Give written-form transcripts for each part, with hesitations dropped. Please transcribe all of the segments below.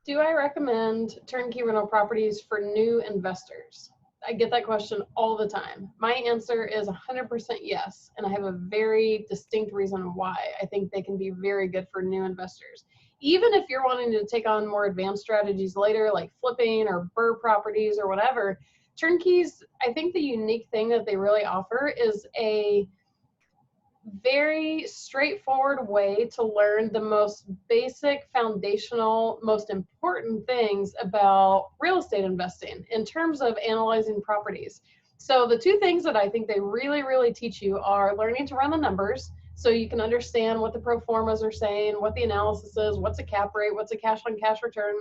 Do I recommend turnkey rental properties for new investors? I get that question all the time. My answer is 100% yes, and I have a very distinct reason why I think they can be very good for new investors. Even if you're wanting to take on more advanced strategies later, like flipping or BRRRR properties or whatever, turnkeys, I think the unique thing that they really offer is a very straightforward way to learn the most basic, foundational, most important things about real estate investing in terms of analyzing properties. So the two things that I think they really, really teach you are learning to run the numbers so you can understand what the pro formas are saying, what the analysis is, what's a cap rate, what's a cash on cash return,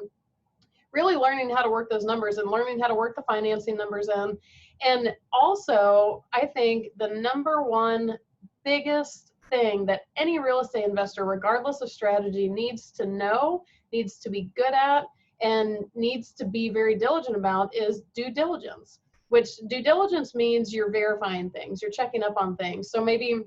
really learning how to work those numbers and learning how to work the financing numbers in. And also, I think the number one biggest thing that any real estate investor, regardless of strategy, needs to know, needs to be good at, and needs to be very diligent about is due diligence, which due diligence means you're verifying things, you're checking up on things. So maybe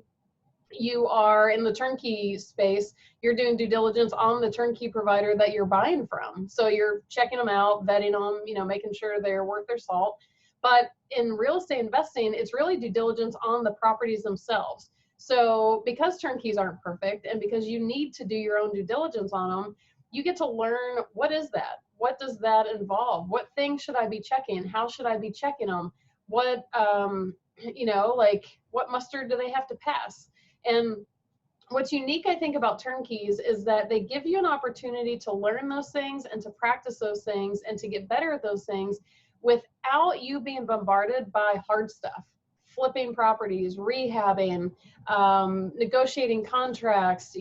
you are in the turnkey space, you're doing due diligence on the turnkey provider that you're buying from. So you're checking them out, vetting them, making sure they're worth their salt. But in real estate investing, it's really due diligence on the properties themselves. So because turnkeys aren't perfect and because you need to do your own due diligence on them, you get to learn, what is that? What does that involve? What things should I be checking? How should I be checking them? What, like what muster do they have to pass? And what's unique, I think, about turnkeys is that they give you an opportunity to learn those things and to practice those things and to get better at those things without you being bombarded by hard stuff, flipping properties, rehabbing, negotiating contracts,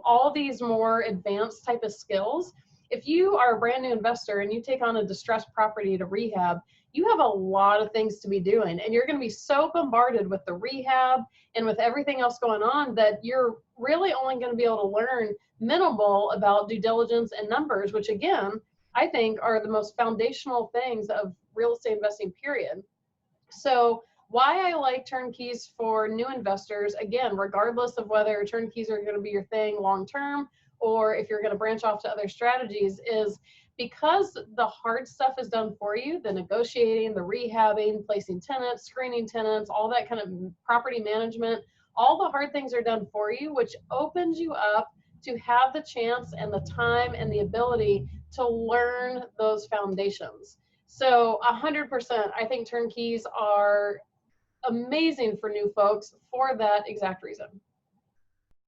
all these more advanced type of skills. If you are a brand new investor and you take on a distressed property to rehab, you have a lot of things to be doing, and you're going to be so bombarded with the rehab and with everything else going on that you're really only going to be able to learn minimal about due diligence and numbers, which again, I think are the most foundational things of real estate investing, period. So why I like turnkeys for new investors, again, regardless of whether turnkeys are going to be your thing long term or if you're going to branch off to other strategies, is because the hard stuff is done for you, the negotiating, the rehabbing, placing tenants, screening tenants, all that kind of property management, all the hard things are done for you, which opens you up to have the chance and the time and the ability to learn those foundations. So 100%, I think turnkeys are amazing for new folks for that exact reason.